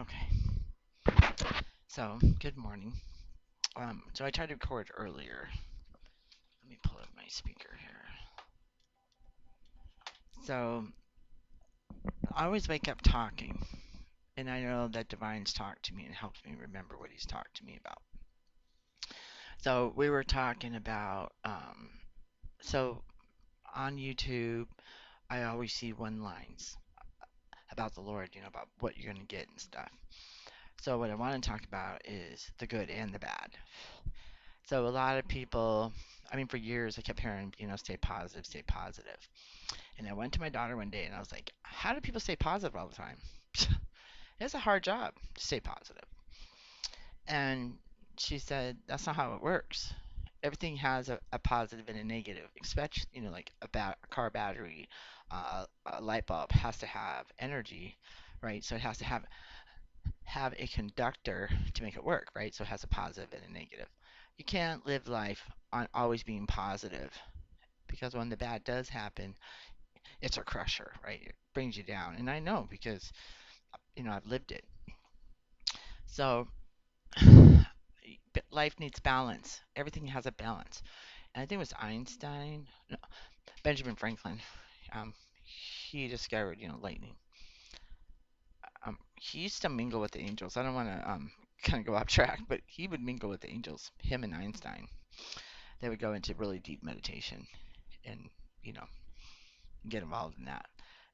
Okay. So, good morning. So I tried to record earlier. Let me pull up my speaker here. So, I always wake up talking, and I know that Divine's talked to me and helps me remember what he's talked to me about. So, we were talking about, so on YouTube, I always see one lines about the Lord, about what you're going to get and stuff. So, what I want to talk about is the good and the bad. So, a lot of people, I mean, for years I kept hearing, stay positive, stay positive. And I went to my daughter one day and I was like, how do people stay positive all the time? It's a hard job to stay positive. And she said, that's not how it works. Everything has a positive and a negative. Especially, like a car battery, a light bulb has to have energy, right? So it has to have a conductor to make it work, right? So it has a positive and a negative. You can't live life on always being positive because when the bad does happen, it's a crusher, right? It brings you down. And I know because, I've lived it. So life needs balance. Everything has a balance. And I think it was Einstein, no, Benjamin Franklin. Um, he discovered, lightning. He used to mingle with the angels. I don't want to kind of go off track, but he would mingle with the angels. Him and Einstein. They would go into really deep meditation and, you know, get involved in that.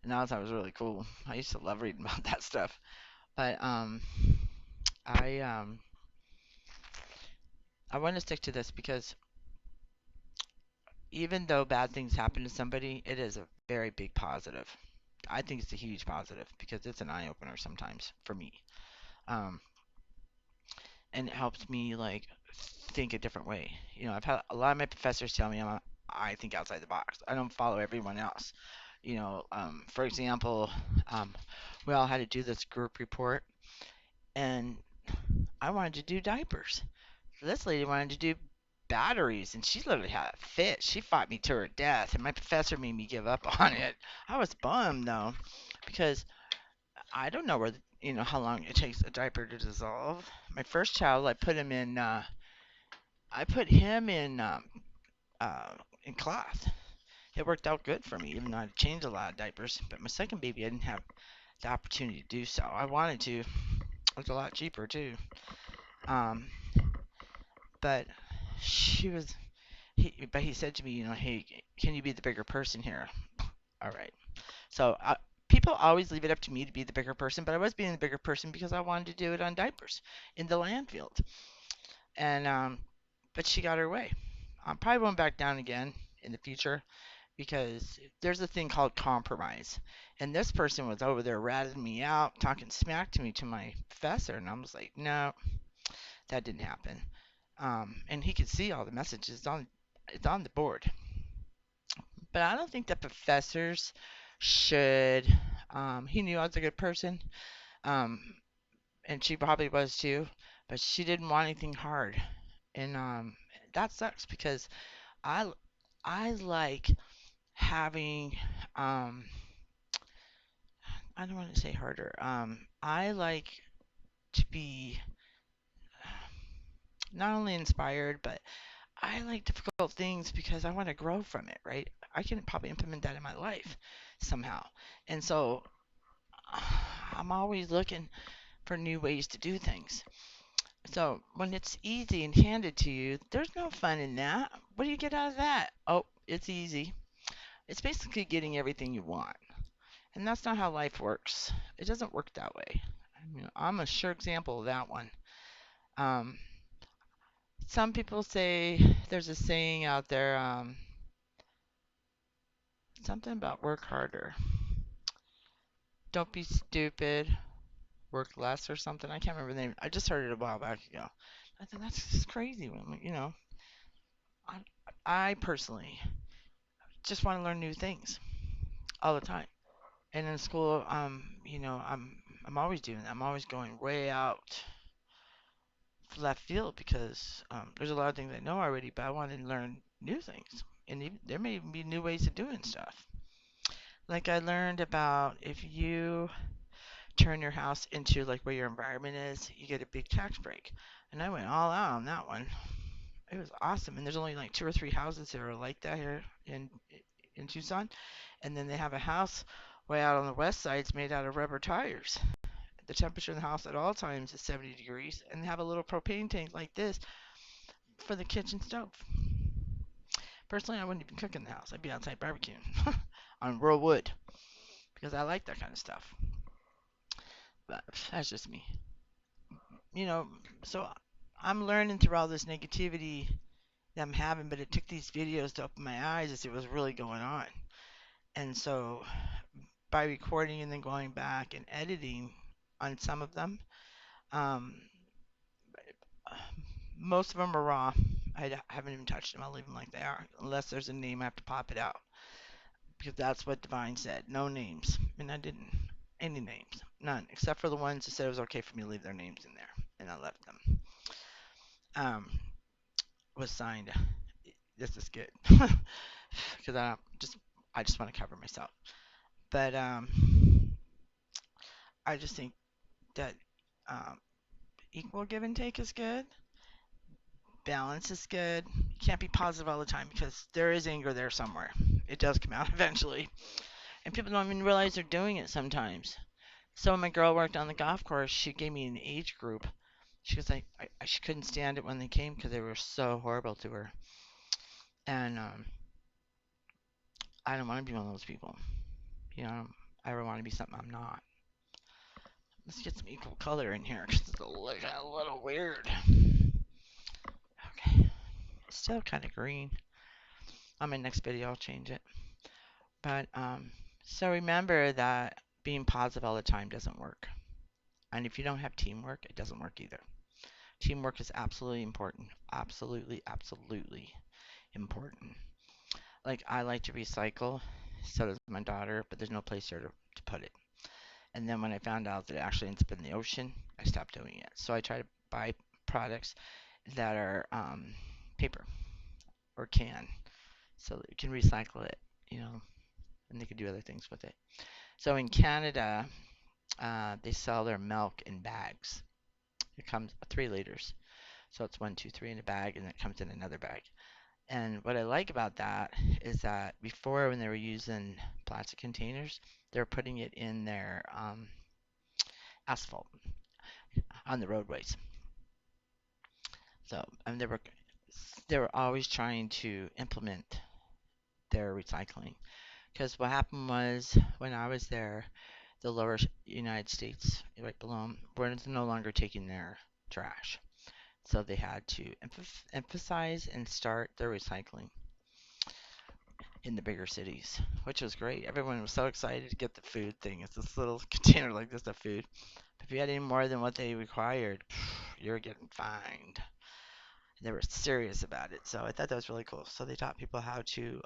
And I thought it was really cool. I used to love reading about that stuff. But I um, I want to stick to this because even though bad things happen to somebody, it is a very big positive. I think it's a huge positive because it's an eye opener sometimes for me. Um, and it helps me like think a different way. I've had a lot of my professors tell me I think outside the box. I don't follow everyone else. For example, um, we all had to do this group report, and I wanted to do diapers. This lady wanted to do batteries, and she literally had a fit. She fought me to her death, and my professor made me give up on it. I was bummed though, because I don't know how long it takes a diaper to dissolve. My first child, I put him uh, in cloth. It worked out good for me, even though I changed a lot of diapers. But my second baby, I didn't have the opportunity to do so. I wanted to. It was a lot cheaper too. Um, but she was but he said to me, hey, can you be the bigger person here? All right. So people always leave it up to me to be the bigger person, but I was being the bigger person because I wanted to do it on diapers in the landfill. And but she got her way. I probably won't back down again in the future because there's a thing called compromise. And this person was over there ratting me out, talking smack to me to my professor, and I was like, no, that didn't happen. And he could see all the messages on it's on the board. But I don't think that professors should. He knew I was a good person, um, and she probably was too. But she didn't want anything hard, and that sucks because I I like having I don't want to say harder. I like to be not only inspired, but I like difficult things because I want to grow from it, right? I can probably implement that in my life somehow. And so I'm always looking for new ways to do things. So when it's easy and handed to you, there's no fun in that. What do you get out of that? Oh, it's easy. It's basically getting everything you want. And that's not how life works. It doesn't work that way. I'm a sure example of that one. Um, some people say there's a saying out there, something about work harder. Don't be stupid, work less or something. I can't remember the name. I just heard it a while back ago. I thought that's just crazy. I, I personally just want to learn new things all the time. And in school, I'm always doing that. I'm always going way out left field because there's a lot of things I know already, but I want to learn new things. And even, there may even be new ways of doing stuff. Like I learned about if you turn your house into like where your environment is, you get a big tax break. And I went all out on that one. It was awesome. And there's only like two or three houses that are like that here in Tucson. And then they have a house way out on the west side. It's made out of rubber tires. The temperature in the house at all times is 70 degrees, and they have a little propane tank like this for the kitchen stove. Personally, I wouldn't even cook in the house. I'd be outside barbecuing on real wood because I like that kind of stuff. But that's just me. You know, so I'm learning through all this negativity that I'm having, but it took these videos to open my eyes to see what was really going on. And so by recording and then going back and editing on some of them, um, most of them are raw. Haven't even touched them. I'll leave them like they are. Unless there's a name, I have to pop it out. Because that's what Divine said. No names. And I didn't. Any names. None. Except for the ones that said it was okay for me to leave their names in there. And I left them. Um, was signed. This is good. Because I just want to cover myself. But I just think that um, equal give and take is good. Balance is good. You can't be positive all the time because there is anger there somewhere. It does come out eventually. And people don't even realize they're doing it sometimes. So when my girl worked on the golf course, she gave me an age group. She was like, she couldn't stand it when they came because they were so horrible to her. And I don't want to be one of those people. You know, I ever want to be something I'm not. Let's get some equal color in here because it's a little weird. Okay, it's still kind of green. On my next video, I'll change it. But so remember that being positive all the time doesn't work. And if you don't have teamwork, it doesn't work either. Teamwork is absolutely important. Absolutely, absolutely important. Like I like to recycle, so does my daughter, but there's no place here to put it. And then when I found out that it actually ends up in the ocean, I stopped doing it. So I try to buy products that are paper or can, so that you can recycle it, you know, and they can do other things with it. So in Canada, they sell their milk in bags. It comes 3 liters. So it's one, two, three in a bag, and it comes in another bag. And what I like about that is that before, when they were using plastic containers, they were putting it in their asphalt on the roadways. So, and they were always trying to implement their recycling. Because what happened was when I was there, the lower United States, right below them, were no longer taking their trash. So they had to emphasize and start their recycling in the bigger cities, which was great. Everyone was so excited to get the food thing. It's this little container like this of food. If you had any more than what they required, you're getting fined. They were serious about it, so I thought that was really cool. So they taught people how to,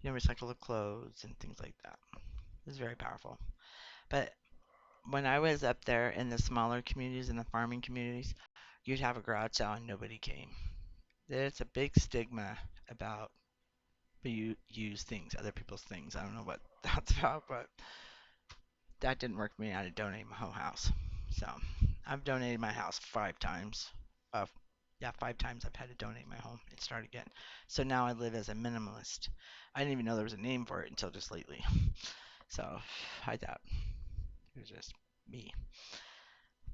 recycle the clothes and things like that. It was very powerful. But when I was up there in the smaller communities and the farming communities, you'd have a garage sale and nobody came. There's a big stigma about you use things, other people's things. I don't know what that's about, but that didn't work for me. I had to donate my whole house. So I've donated my house 5 times. Uh, yeah, 5 times I've had to donate my home and start again. So now I live as a minimalist. I didn't even know there was a name for it until just lately. So I thought it was just me.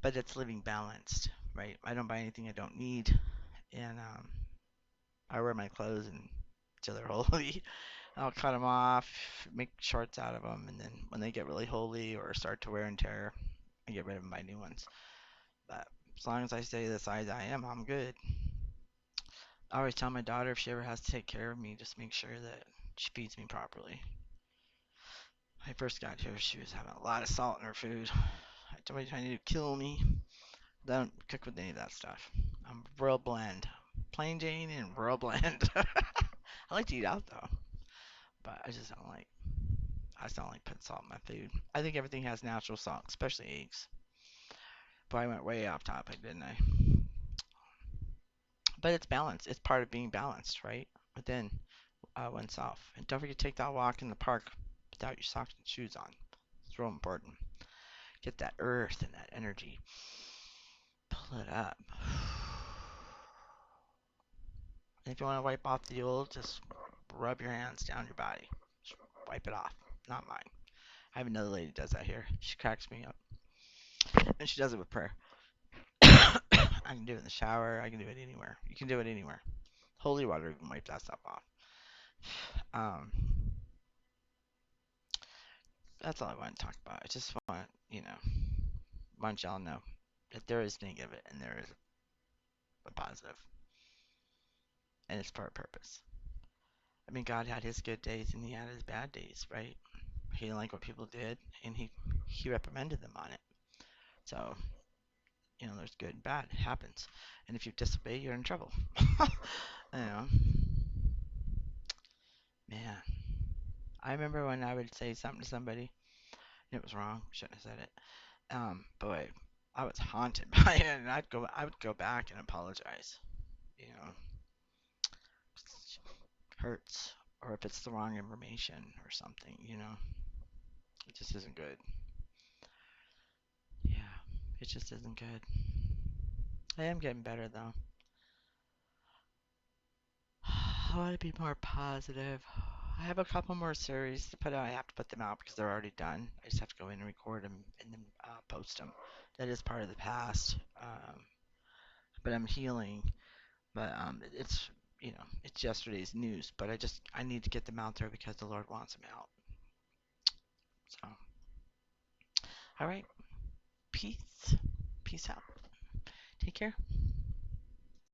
But it's living balanced, right? I don't buy anything I don't need, and I wear my clothes until they're holy. I'll cut them off, make shorts out of them, and then when they get really holy or start to wear and tear, I get rid of them, buy new ones. But as long as I stay the size I am, I'm good. I always tell my daughter if she ever has to take care of me, just make sure that she feeds me properly. When I first got here, she was having a lot of salt in her food. I told her trying to kill me. Don't cook with any of that stuff. I'm real bland. Plain Jane and real bland. I like to eat out though, but I just don't like putting salt in my food. I think everything has natural salt, especially eggs. But I went way off topic, didn't I? But it's balanced. It's part of being balanced, right? Within oneself. And don't forget to take that walk in the park without your socks and shoes on. It's real important. Get that earth and that energy. Pull it up. And if you want to wipe off the old, just rub your hands down your body. Just wipe it off. Not mine. I have another lady that does that here. She cracks me up. And she does it with prayer. I can do it in the shower. I can do it anywhere. You can do it anywhere. Holy water can wipe that stuff off. Um, that's all I want to talk about. I just want, want y'all to know that there is negative and there is a positive, and it's for a purpose. I mean, God had his good days and he had his bad days, right? He didn't like what people did, and he reprimanded them on it. So, there's good and bad. It happens. And if you disobey, you're in trouble. you know, man. I remember when I would say something to somebody, and it was wrong. Shouldn't have said it. Boy, I was haunted by it, and I would go back and apologize. You know, hurts, or if it's the wrong information or something. It just isn't good. Yeah, it just isn't good. I am getting better though. I want to be more positive. I have a couple more series to put out. I have to put them out because they're already done. I just have to go in and record them and then post them. That is part of the past. But I'm healing. But it's yesterday's news. But I need to get them out there because the Lord wants them out. So, all right. Peace. Peace out. Take care.